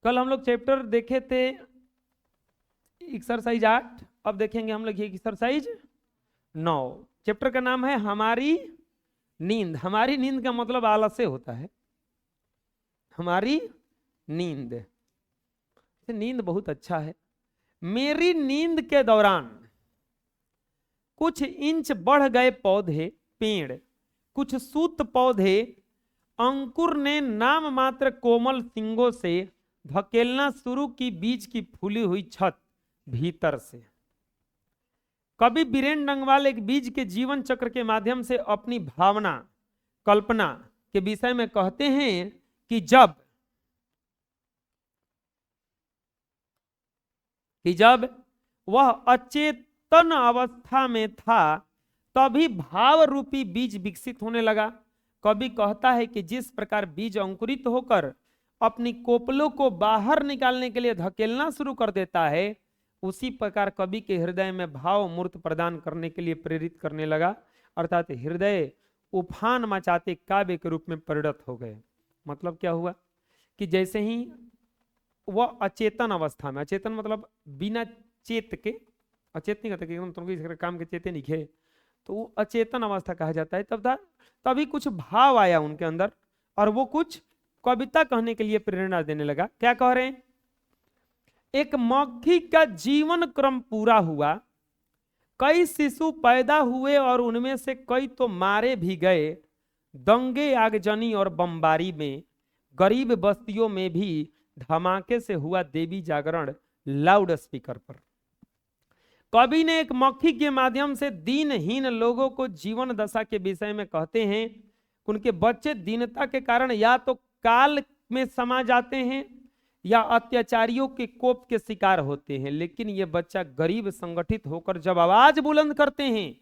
कल हम लोग चैप्टर देखे थे एक्सरसाइज 8, अब देखेंगे हम लोग ये एक्सरसाइज 9। चैप्टर का नाम है हमारी नींद। हमारी नींद का मतलब आलस्य होता है, हमारी नींद। नींद बहुत अच्छा है। मेरी नींद के दौरान कुछ इंच बढ़ गए पौधे पेड़, कुछ सूत पौधे अंकुर ने नाम मात्र कोमल सिंगों से धकेलना शुरू की बीज की फूली हुई छत भीतर से। कवि बीरेन डंगवाल एक बीज के जीवन चक्र के माध्यम से अपनी भावना कल्पना के विषय में कहते हैं कि जब वह अचेतन अवस्था में था तभी भाव रूपी बीज विकसित होने लगा। कवि कहता है कि जिस प्रकार बीज अंकुरित होकर अपनी कोपलों को बाहर निकालने के लिए धकेलना शुरू कर देता है, उसी प्रकार कवि के हृदय में भाव मूर्त प्रदान करने के लिए प्रेरित करने लगा, अर्थात हृदय उफान मचाते काव्य के रूप में परिणत हो गए। मतलब क्या हुआ कि जैसे ही वह अचेतन अवस्था में, अचेतन मतलब बिना चेत के, अचेत नहीं कहते कि एकदम तुमको काम के चेते नहीं खे, तो वो अचेतन अवस्था कहा जाता है। तभी कुछ भाव आया उनके अंदर और वो कुछ कविता कहने के लिए प्रेरणा देने लगा। क्या कह रहे हैं? एक मक्खी का जीवन क्रम पूरा हुआ, कई शिशु पैदा हुए और उनमें से कई तो मारे भी गए। दंगे आगजनी और बमबारी में गरीब बस्तियों में भी धमाके से हुआ देवी जागरण लाउड स्पीकर पर। कवि ने एक मक्खी के माध्यम से दीनहीन लोगों को जीवन दशा के विषय में कहते हैं। उनके बच्चे दीनता के कारण या तो काल में समा जाते हैं या अत्याचारियों के कोप के शिकार होते हैं, लेकिन ये बच्चा गरीब संगठित होकर जब आवाज बुलंद करते हैं,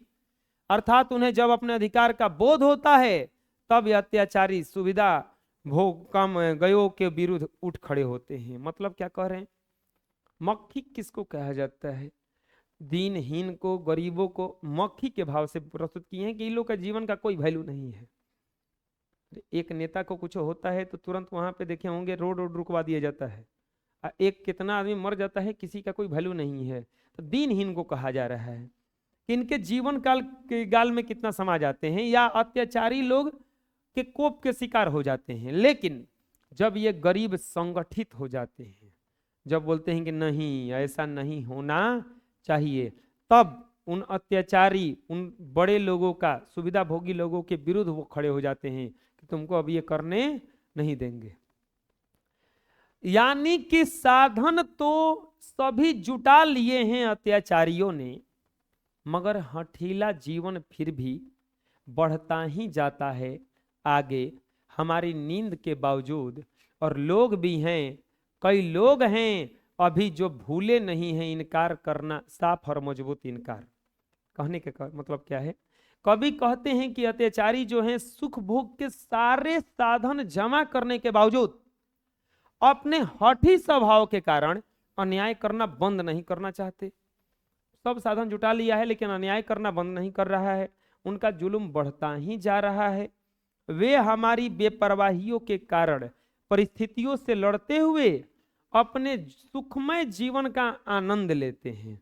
अर्थात उन्हें जब अपने अधिकार का बोध होता है, तब ये अत्याचारी सुविधा भोग कम गयो के विरुद्ध उठ खड़े होते हैं। मतलब क्या कह रहे हैं? मक्खी किसको कहा जाता है? दीनहीन को, गरीबों को मक्खी के भाव से प्रस्तुत किए हैं कि इन लोग का जीवन का कोई वैल्यू नहीं है। एक नेता को कुछ होता है तो तुरंत वहां पे देखे होंगे रोड रुकवा दिया जाता है, एक कितना आदमी मर जाता है, किसी का कोई वैल्यू नहीं है। तो दीनहीन को कहा जा रहा है कि इनके जीवन काल के गाल में कितना समा जाते हैं या अत्याचारी लोग के कोप के शिकार हो जाते हैं। लेकिन जब ये गरीब संगठित हो जाते हैं, जब बोलते हैं कि नहीं ऐसा नहीं होना चाहिए, तब उन अत्याचारी, उन बड़े लोगों का, सुविधा भोगी लोगों के विरुद्ध वो खड़े हो जाते हैं कि तुमको अब ये करने नहीं देंगे। यानी कि साधन तो सभी जुटा लिए हैं अत्याचारियों ने, मगर हठीला जीवन फिर भी बढ़ता ही जाता है आगे हमारी नींद के बावजूद। और लोग भी हैं, कई लोग हैं अभी जो भूले नहीं हैं इनकार करना, साफ और मजबूत इनकार। कहने का मतलब क्या है? कवि कहते हैं कि अत्याचारी जो हैं सुख भोग के सारे साधन जमा करने के बावजूद अपने हठी स्वभाव के कारण अन्याय करना बंद नहीं करना चाहते। सब साधन जुटा लिया है लेकिन अन्याय करना बंद नहीं कर रहा है, उनका जुल्म बढ़ता ही जा रहा है। वे हमारी बेपरवाहियों के कारण परिस्थितियों से लड़ते हुए अपने सुखमय जीवन का आनंद लेते हैं।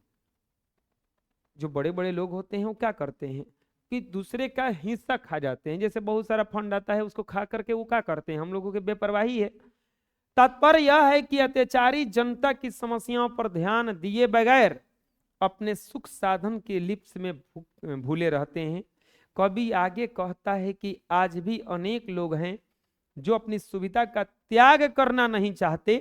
जो बड़े बड़े लोग होते हैं वो क्या करते हैं कि दूसरे का हिस्सा खा जाते हैं। जैसे बहुत सारा फंड आता है उसको खा करके वो क्या करते हैं, हम लोगों की बेपरवाही है। तात्पर्य यह है कि अत्याचारी जनता की समस्याओं पर ध्यान दिए बगैर अपने सुख साधन के लिप्स में भूले रहते हैं। कवि आगे कहता है कि आज भी अनेक लोग हैं जो अपनी सुविधा का त्याग करना नहीं चाहते,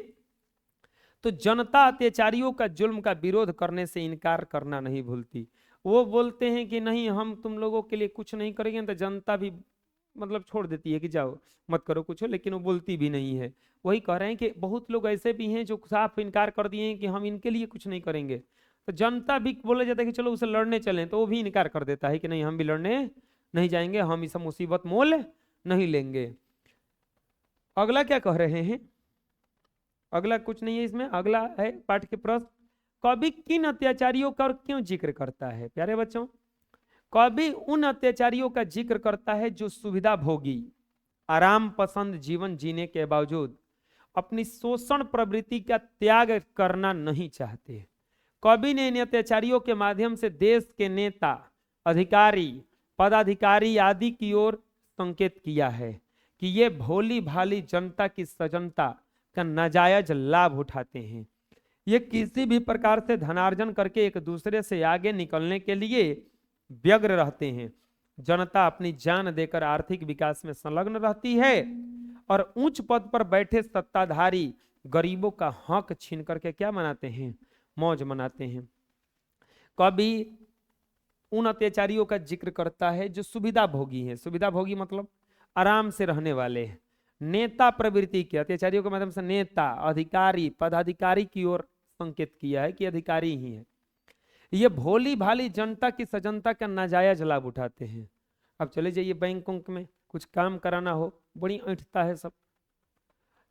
तो जनता अत्याचारियों का जुल्म का विरोध करने से इनकार करना नहीं भूलती। वो बोलते हैं कि नहीं हम तुम लोगों के लिए कुछ नहीं करेंगे, तो जनता भी मतलब छोड़ देती है कि जाओ मत करो कुछ, लेकिन वो बोलती भी नहीं है। वही कह रहे हैं कि बहुत लोग ऐसे भी हैं जो साफ इनकार कर दिए हैं कि हम इनके लिए कुछ नहीं करेंगे, तो जनता भी बोला जाता है कि चलो उसे लड़ने चलें, तो वो भी इनकार कर देता है कि नहीं हम भी लड़ने नहीं जाएंगे, हम इस मुसीबत मोल नहीं लेंगे। अगला क्या कह रहे हैं? अगला कुछ नहीं है इसमें, अगला है पाठ के प्रश्न। कवि किन अत्याचारियों का और क्यों जिक्र करता है? प्यारे बच्चों, कवि उन अत्याचारियों का जिक्र करता है जो सुविधा भोगी, आराम पसंद जीवन जीने के बावजूद अपनी शोषण प्रवृत्ति का त्याग करना नहीं चाहते। कवि ने इन अत्याचारियों के माध्यम से देश के नेता, अधिकारी, पदाधिकारी आदि की ओर संकेत किया है कि ये भोली भाली जनता की सजनता का नाजायज लाभ उठाते हैं। ये किसी भी प्रकार से धनार्जन करके एक दूसरे से आगे निकलने के लिए व्यग्र रहते हैं। जनता अपनी जान देकर आर्थिक विकास में संलग्न रहती है और उच्च पद पर बैठे सत्ताधारी गरीबों का हक छीन करके क्या मनाते हैं? मौज मनाते हैं। कभी उन अत्याचारियों का जिक्र करता है जो सुविधा भोगी हैं। सुविधा भोगी मतलब आराम से रहने वाले हैं। नेता प्रवृत्ति के अत्याचारियों के माध्यम से नेता, अधिकारी, पदाधिकारी की ओर संकेत किया है कि अधिकारी ही है। ये भोली भाली जनता की सजनता का नाजायज लाभ उठाते हैं। अब चले जाइए बैंक में कुछ काम कराना हो, बड़ी ऐंठता है सब।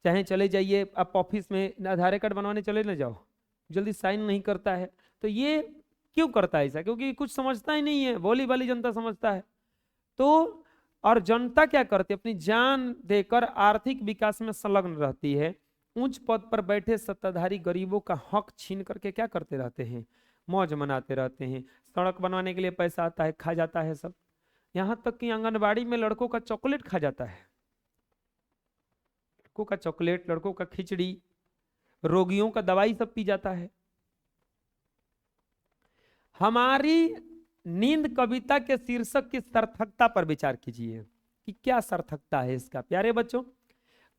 चाहे चले जाइए आप ऑफिस में आधार कार्ड बनवाने चले ना जाओ, जल्दी साइन नहीं करता है। तो ये क्यों करता है ऐसा? क्योंकि कुछ समझता ही नहीं है, भोली भाली जनता समझता है। तो और जनता क्या करती है? अपनी जान देकर आर्थिक विकास में संलग्न रहती है। उच्च पद पर बैठे सत्ताधारी गरीबों का हक छीन करके क्या करते रहते हैं? मौज मनाते रहते हैं। सड़क बनवाने के लिए पैसा आता है, खा जाता है सब। यहाँ तक कि आंगनबाड़ी में लड़कों का चॉकलेट खा जाता है। लड़कों का चॉकलेट, लड़कों का खिचड़ी, रोगियों का दवाई सब पी जाता है। हमारी नींद कविता के शीर्षक की सार्थकता पर विचार कीजिए कि क्या सार्थकता है इसका। प्यारे बच्चों,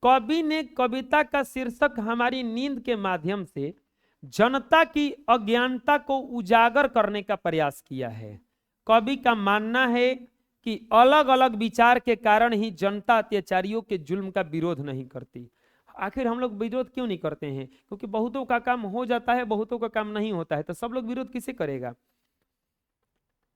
कवि ने कविता का शीर्षक हमारी नींद के माध्यम से जनता की अज्ञानता को उजागर करने का प्रयास किया है। कवि का मानना है कि अलग अलग विचार के कारण ही जनता अत्याचारियों के जुल्म का विरोध नहीं करती। आखिर हम लोग विरोध क्यों नहीं करते हैं? क्योंकि बहुतों का काम हो जाता है, बहुतों का काम नहीं होता है, तो सब लोग विरोध किसे करेगा?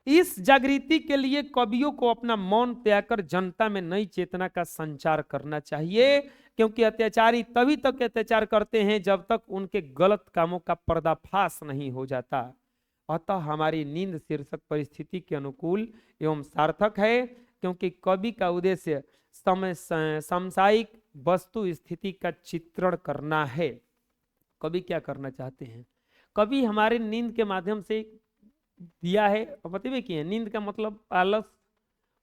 इस जागृति के लिए कवियों को अपना मौन त्याग कर जनता में नई चेतना का संचार करना चाहिए, क्योंकि अत्याचारी तभी तक अत्याचार करते हैं जब तक उनके गलत कामों का पर्दाफाश नहीं हो जाता। अतः हमारी नींद शीर्षक परिस्थिति के अनुकूल एवं सार्थक है, क्योंकि कवि का उद्देश्य समसामयिक वस्तु स्थिति का चित्रण करना है। कवि क्या करना चाहते हैं? कवि हमारे नींद के माध्यम से दिया है, बताइए कि नींद का मतलब आलस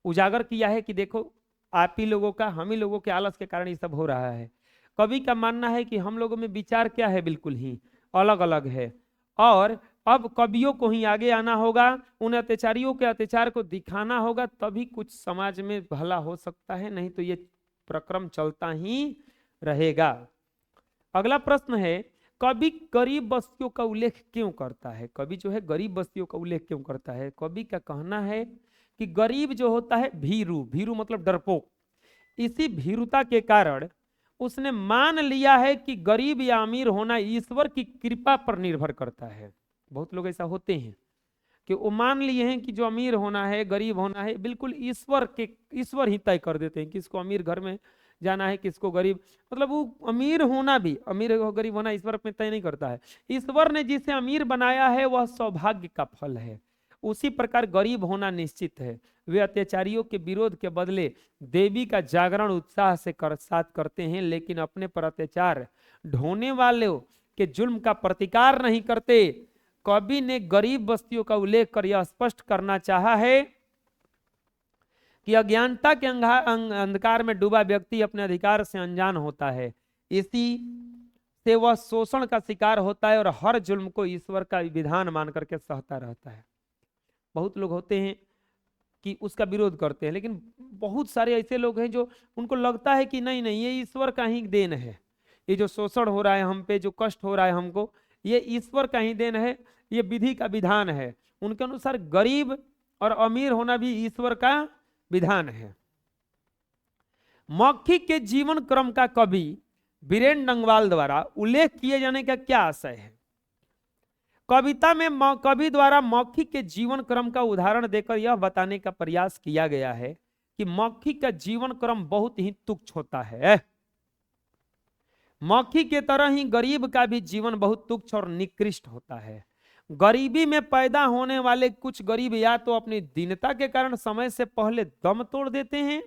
उजागर किया है कि देखो आप ही लोगों का, हम ही लोगों के आलस के कारण ये सब हो रहा है। कवि का मानना है कि हम लोगों में विचार क्या है, बिल्कुल ही अलग अलग है, और अब कवियों को ही आगे आना होगा, उन अत्याचारियों के अत्याचार को दिखाना होगा, तभी कुछ समाज में भला हो सकता है, नहीं तो ये प्रक्रम चलता ही रहेगा। अगला प्रश्न है, कवि गरीब बस्तियों का उल्लेख क्यों करता है? कवि जो है गरीब बस्तियों का उल्लेख क्यों करता है? कवि का कहना है कि गरीब जो होता है भीरू, भीरू मतलब डरपोक, इसी भीरुता के कारण उसने मान लिया है कि गरीब या अमीर होना ईश्वर की कृपा पर निर्भर करता है। बहुत लोग ऐसा होते हैं कि वो मान लिए हैं कि जो अमीर होना है, गरीब होना है, बिल्कुल ईश्वर ही तय कर देते हैं कि इसको अमीर घर में जाना है, किसको गरीब, मतलब वो अमीर होना भी, अमीर और गरीब होना ईश्वर में तय नहीं करता है। ईश्वर ने जिसे अमीर बनाया है वह सौभाग्य का फल है। उसी प्रकार गरीब होना निश्चित है। वे अत्याचारियों के विरोध के बदले देवी का जागरण उत्साह से साथ करते हैं, लेकिन अपने पर अत्याचार ढोने वालों के जुल्म का प्रतिकार नहीं करते। कवि ने गरीब बस्तियों का उल्लेख कर यह स्पष्ट करना चाहा है कि अज्ञानता के अंधकार में डूबा व्यक्ति अपने अधिकार से अनजान होता है, इसी से वह शोषण का शिकार होता है और हर जुल्म को ईश्वर का विधान मान करके सहता रहता है। बहुत लोग होते हैं कि उसका विरोध करते हैं, लेकिन बहुत सारे ऐसे लोग हैं जो उनको लगता है कि नहीं नहीं, ये ईश्वर का ही देन है, ये जो शोषण हो रहा है हम पे, जो कष्ट हो रहा है हमको, ये ईश्वर का ही देन है, ये विधि का विधान है। उनके अनुसार गरीब और अमीर होना भी ईश्वर का विधान है। मौखिक के जीवन क्रम का कवि बीरेन डंगवाल द्वारा उल्लेख किए जाने का क्या आशय है? कविता में कवि द्वारा मौखिक के जीवन क्रम का उदाहरण देकर यह बताने का प्रयास किया गया है कि मौखिक का जीवन क्रम बहुत ही तुच्छ होता है। मौखिक के तरह ही गरीब का भी जीवन बहुत तुच्छ और निकृष्ट होता है। गरीबी में पैदा होने वाले कुछ गरीब या तो अपनी दीनता के कारण समय से पहले दम तोड़ देते हैं,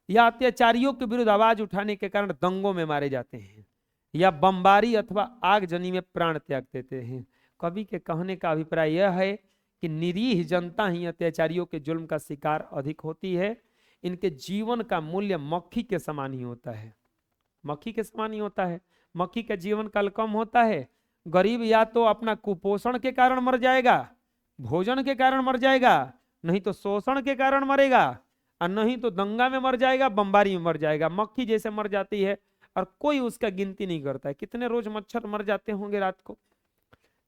या अत्याचारियों के विरुद्ध आवाज उठाने के कारण दंगों में मारे जाते हैं। या बमबारी अथवा आगजनी में प्राण त्याग देते हैं। कवि के कहने का अभिप्राय यह है कि निरीह जनता ही अत्याचारियों के जुल्म का शिकार अधिक होती है। इनके जीवन का मूल्य मक्खी के समान ही होता है, मक्खी के समान ही होता है। मक्खी का जीवन काल कम होता है। गरीब या तो अपना कुपोषण के कारण मर जाएगा, भोजन के कारण मर जाएगा, नहीं तो शोषण के कारण मरेगा, और नहीं तो दंगा में मर जाएगा, बमबारी में मर जाएगा। मक्खी जैसे मर जाती है और कोई उसका गिनती नहीं करता है। कितने रोज मच्छर मर जाते होंगे रात को,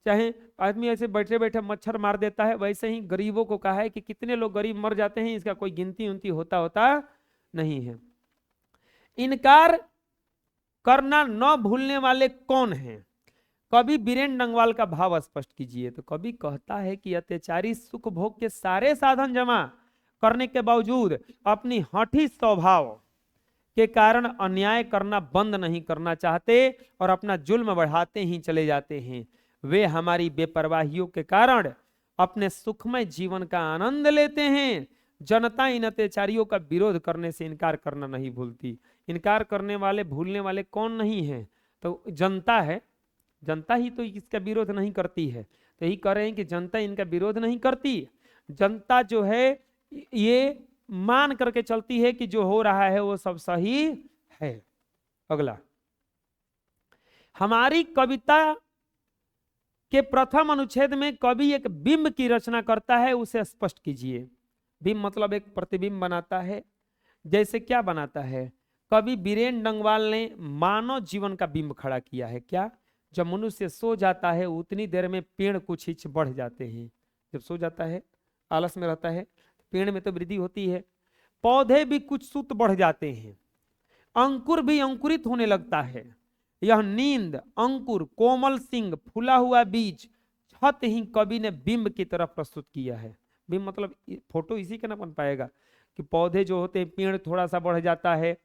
चाहे आदमी ऐसे बैठे बैठे मच्छर मार देता है, वैसे ही गरीबों को कहा है कि कितने लोग गरीब मर जाते हैं, इसका कोई गिनती उनती होता नहीं है। इनकार करना न भूलने वाले कौन हैं? कवि बीरेन डंगवाल का भाव स्पष्ट कीजिए। तो कवि कहता है कि अत्याचारी सुख भोग के सारे साधन जमा करने के बावजूद अपनी हठी स्वभाव के कारण अन्याय करना बंद नहीं करना चाहते और अपना जुल्म बढ़ाते ही चले जाते हैं। वे हमारी बेपरवाहियों के कारण अपने सुखमय जीवन का आनंद लेते हैं। जनता इन अत्याचारियों का विरोध करने से इनकार करना नहीं भूलती। इनकार करने वाले, भूलने वाले कौन नहीं है? तो जनता है। जनता ही तो इसका विरोध नहीं करती है। तो यही कह रहे हैं कि जनता इनका विरोध नहीं करती। जनता जो है ये मान करके चलती है कि जो हो रहा है वो सब सही है। अगला, हमारी कविता के प्रथम अनुच्छेद में कवि एक बिंब की रचना करता है, उसे स्पष्ट कीजिए। बिंब मतलब एक प्रतिबिंब बनाता है। जैसे क्या बनाता है? कवि बीरेन डंगवाल ने मानव जीवन का बिंब खड़ा किया है। क्या? जब मनुष्य सो जाता है उतनी देर में पेड़ कुछ इंच बढ़ जाते हैं। जब सो जाता है, आलस में रहता है, पेड़ में तो वृद्धि होती है। पौधे भी कुछ सूत बढ़ जाते हैं, अंकुर भी अंकुरित होने लगता है। यह नींद, अंकुर, कोमल सिंग, फूला हुआ बीज, छत ही कवि ने बिंब की तरह प्रस्तुत किया है। बिंब मतलब फोटो इसी का ना बन पाएगा कि पौधे जो होते हैं, पेड़ थोड़ा सा बढ़ जाता है,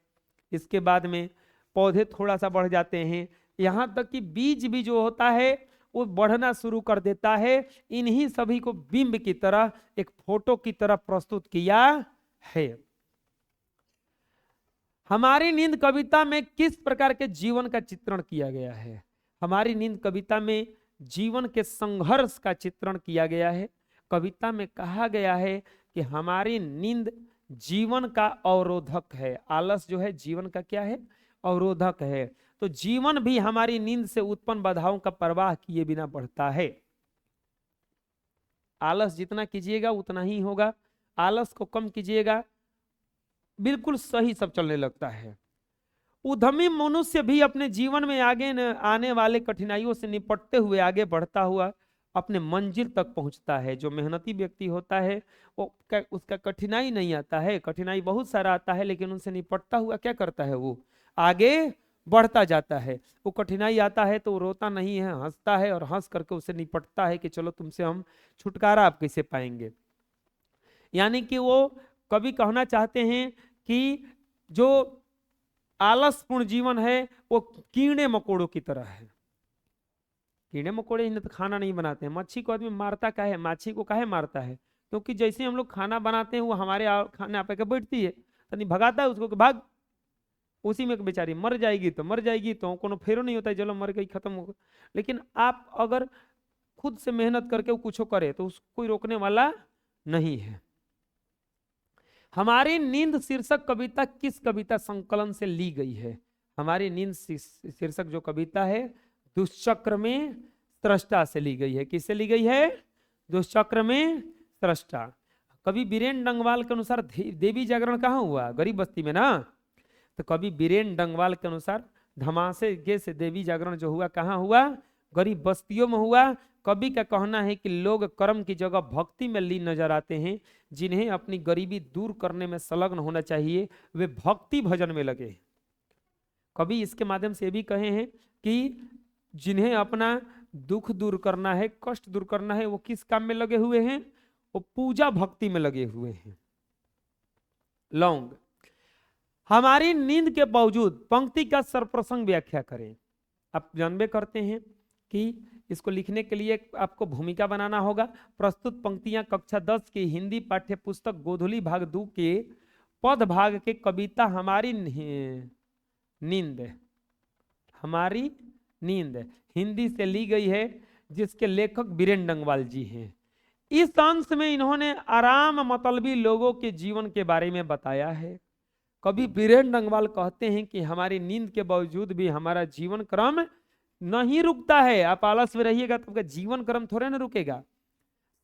इसके बाद में पौधे थोड़ा सा बढ़ जाते हैं, यहाँ तक कि बीज भी जो होता है वो बढ़ना शुरू कर देता है। इन्हीं सभी को बिंब की तरह, एक फोटो की तरह प्रस्तुत किया है। हमारी नींद कविता में किस प्रकार के जीवन का चित्रण किया गया है? हमारी नींद कविता में जीवन के संघर्ष का चित्रण किया गया है। कविता में कहा गया है कि हमारी नींद जीवन का अवरोधक है। आलस जो है जीवन का क्या है? अवरोधक है। तो जीवन भी हमारी नींद से उत्पन्न बाधाओं का परवाह किए बिना बढ़ता है। आलस जितना कीजिएगा उतना ही होगा, आलस को कम कीजिएगा, बिल्कुल सही सब चलने लगता है। उद्यमी मनुष्य भी अपने जीवन में आगे आने वाले कठिनाइयों से निपटते हुए आगे बढ़ता हुआ अपने मंजिल तक पहुंचता है। जो मेहनती व्यक्ति होता है वो उसका कठिनाई नहीं आता है, कठिनाई बहुत सारा आता है, लेकिन उनसे निपटता हुआ क्या करता है? वो आगे बढ़ता जाता है। वो कठिनाई आता है तो वो रोता नहीं है, हंसता है और हंस करके उसे निपटता है कि चलो तुमसे हम छुटकारा आप कैसे पाएंगे। यानी कि वो कवि कहना चाहते हैं कि जो आलसपूर्ण जीवन है वो कीड़े मकोड़ों की तरह है। कीड़े मकोड़े इन्हें तो खाना नहीं बनाते हैं। मच्छी को आदमी मारता काहे? माछी को काहे मारता है? क्योंकि जैसे हम लोग खाना बनाते हैं वो हमारे खाने पे बैठती है, तो नहीं भगाता है उसको कि भाग, उसी में बेचारी मर जाएगी तो मर जाएगी, तो कोनो फेरो नहीं होता है, चलो मर गई खत्म हो गई। लेकिन आप अगर खुद से मेहनत करके वो कुछ करे तो उसको कोई रोकने वाला नहीं है। हमारी नींद शीर्षक कविता किस कविता संकलन से ली गई है? हमारी नींद शीर्षक जो कविता है दुष्चक्र में स्रष्टा से ली गई है। किससे ली गई है? दुष्चक्र में स्रष्टा। कवि बीरेन डंगवाल के अनुसार देवी जागरण कहाँ हुआ? गरीब बस्ती में ना। तो कवि बीरेन डंगवाल के अनुसार धमासे से देवी जागरण जो हुआ कहाँ हुआ? गरीब बस्तियों में हुआ। कवि का कहना है कि लोग कर्म की जगह भक्ति में लीन नजर आते हैं। जिन्हें अपनी गरीबी दूर करने में संलग्न होना चाहिए वे भक्ति भजन में लगे। कवि इसके माध्यम से भी कहे हैं कि जिन्हें अपना दुख दूर करना है, कष्ट दूर करना है, वो किस काम में लगे हुए हैं? वो पूजा भक्ति में लगे हुए हैं। लौंग, हमारी नींद के बावजूद पंक्ति का सरप्रसंग व्याख्या करें। आप जानबे करते हैं कि इसको लिखने के लिए आपको भूमिका बनाना होगा। प्रस्तुत पंक्तियां कक्षा 10 की हिंदी पाठ्य पुस्तक गोधुली भाग 2 के पद भाग के कविता हमारी नींद हमारी नींद हिंदी से ली गई है, जिसके लेखक बीरेन डंगवाल जी हैं। इस अंश में इन्होंने आराम मतलबी लोगों के जीवन के बारे में बताया है। कभी बीरेन डंगवाल कहते हैं कि हमारी नींद के बावजूद भी हमारा जीवन क्रम नहीं रुकता है। आप आलस में रहिएगा तो आपका जीवन क्रम थोड़े ना रुकेगा।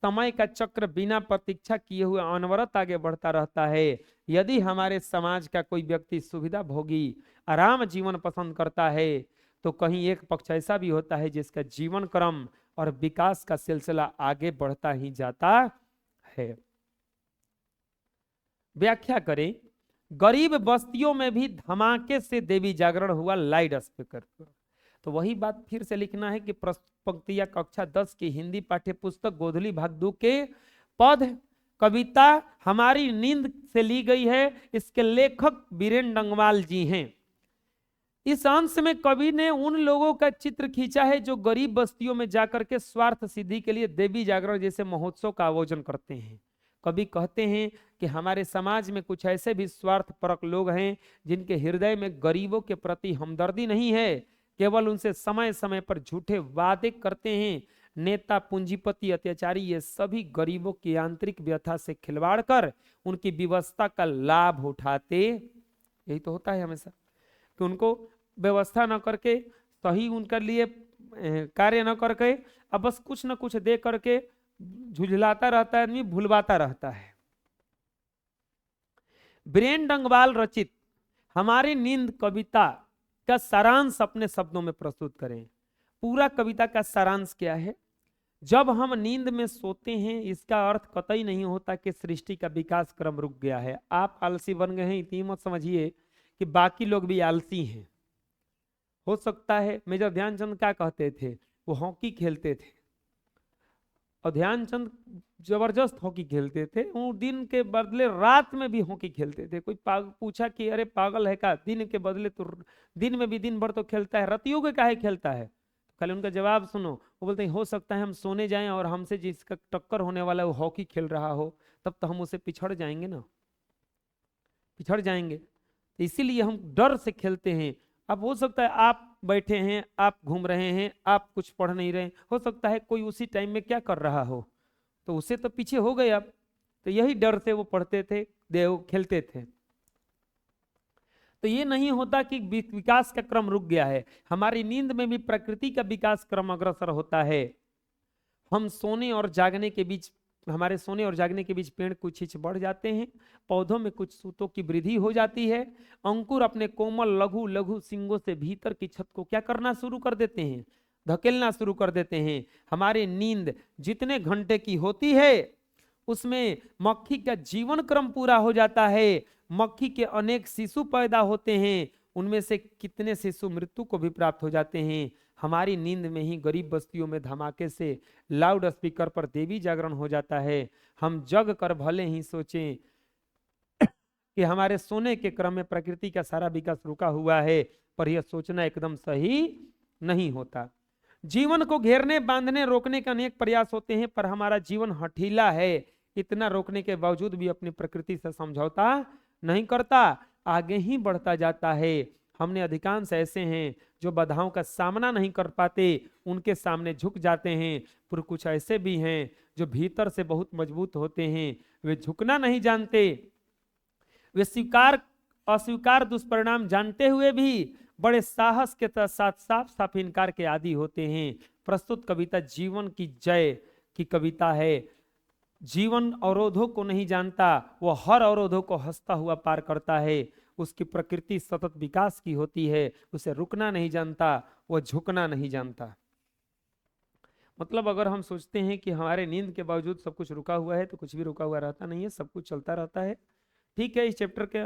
समय का चक्र बिना प्रतीक्षा किए हुए अनवरत आगे बढ़ता रहता है। यदि हमारे समाज का कोई व्यक्ति सुविधा भोगी आराम जीवन पसंद करता है, तो कहीं एक पक्ष ऐसा भी होता है जिसका जीवन क्रम और विकास का सिलसिला आगे बढ़ता ही जाता है। व्याख्या करें। गरीब बस्तियों में भी धमाके से देवी जागरण हुआ लाउड स्पीकर पर। तो वही बात फिर से लिखना है कि पंक्तियां कक्षा 10 की हिंदी पाठ्य पुस्तक गोधली भाग 2 के पद कविता हमारी नींद से ली गई है। इसके लेखक बीरेन डंगवाल जी हैं। इस अंश में कवि ने उन लोगों का चित्र खींचा है जो गरीब बस्तियों में जाकर के स्वार्थ सिद्धि के लिए देवी जागरण जैसे महोत्सव का आयोजन करते हैं। कवि कहते हैं कि हमारे समाज में कुछ ऐसे भी स्वार्थपरक लोग हैं जिनके हृदय में गरीबों के प्रति हमदर्दी नहीं है, केवल उनसे समय समय पर झूठे वादे करते हैं। नेता, पूंजीपति, अत्याचारी ये सभी गरीबों की आंतरिक व्यथा से खिलवाड़ कर उनकी व्यवस्था का लाभ उठाते। यही तो होता है हमेशा कि उनको व्यवस्था न करके सही उनके लिए कार्य न करके अब बस कुछ न कुछ दे करके झुझलाता रहता है, आदमी भुलवाता रहता है। बीरेन डंगवाल रचित हमारी नींद कविता का सारांश अपने शब्दों में प्रस्तुत करें। पूरा कविता का सारांश क्या है? जब हम नींद में सोते हैं इसका अर्थ कतई नहीं होता कि सृष्टि का विकास क्रम रुक गया है। आप आलसी बन गए हैं इतनी मत समझिए कि बाकी लोग भी आलसी हैं। हो सकता है मेजर ध्यानचंद क्या कहते थे, वो हॉकी खेलते थे और ध्यानचंद जबरदस्त हॉकी खेलते थे। वो दिन के बदले रात में भी हॉकी खेलते थे। कोई पूछा कि अरे पागल है क्या, दिन के बदले तो दिन में भी दिन भर तो खेलता है, रतियों के काहे खेलता है? खाली उनका जवाब सुनो। वो बोलते हैं हो सकता है हम सोने जाएं और हमसे जिसका टक्कर होने वाला है वो हॉकी खेल रहा हो, तब तो हम उसे पिछड़ जाएंगे ना, पिछड़ जाएंगे। इसीलिए हम डर से खेलते हैं। अब हो सकता है आप बैठे हैं, आप घूम रहे हैं, आप कुछ पढ़ नहीं रहे, हो सकता है कोई उसी टाइम में क्या कर रहा हो, तो उससे तो पीछे हो गए आप। तो यही डर से वो पढ़ते थे, देव खेलते थे। तो ये नहीं होता कि विकास का क्रम रुक गया है। हमारी नींद में भी प्रकृति का विकास क्रम अग्रसर होता है। हम सोने और जागने के बीच हमारे सोने और जागने के बीच पेड़ कुछ इंच बढ़ जाते हैं, पौधों में कुछ सूतों की वृद्धि हो जाती है, अंकुर अपने कोमल लघु लघु सिंगों से भीतर की छत को क्या करना शुरू कर देते हैं, धकेलना शुरू कर देते हैं। हमारी नींद जितने घंटे की होती है उसमें मक्खी का जीवन क्रम पूरा हो जाता है। मक्खी के अनेक शिशु पैदा होते हैं, उनमें से कितने शिशु मृत्यु को भी प्राप्त हो जाते हैं। हमारी नींद में ही गरीब बस्तियों में धमाके से लाउड स्पीकर पर देवी जागरण हो जाता है। हम जग कर भले ही सोचें कि हमारे सोने के क्रम में प्रकृति का सारा विकास रुका हुआ है, पर यह सोचना एकदम सही नहीं होता। जीवन को घेरने, बांधने, रोकने के अनेक प्रयास होते हैं, पर हमारा जीवन हठीला है। इतना रोकने के बावजूद भी अपनी प्रकृति से समझौता नहीं करता, आगे ही बढ़ता जाता है। हमने अधिकांश ऐसे हैं जो बाधाओं का सामना नहीं कर पाते, उनके सामने झुक जाते हैं, पर कुछ ऐसे भी हैं जो भीतर से बहुत मजबूत होते हैं, वे झुकना नहीं जानते। वे स्वीकार अस्वीकार दुष्परिणाम जानते हुए भी बड़े साहस के साथ साफ साफ इनकार के आदी होते हैं। प्रस्तुत कविता जीवन की जय की कविता है। जीवन अवरोधों को नहीं जानता, वो हर अवरोधों को हंसता हुआ पार करता है। उसकी प्रकृति सतत विकास की होती है, उसे रुकना नहीं जानता, वो झुकना नहीं जानता। मतलब अगर हम सोचते हैं कि हमारे नींद के बावजूद सब कुछ रुका हुआ है, तो कुछ भी रुका हुआ रहता नहीं है, सब कुछ चलता रहता है। ठीक है, इस चैप्टर के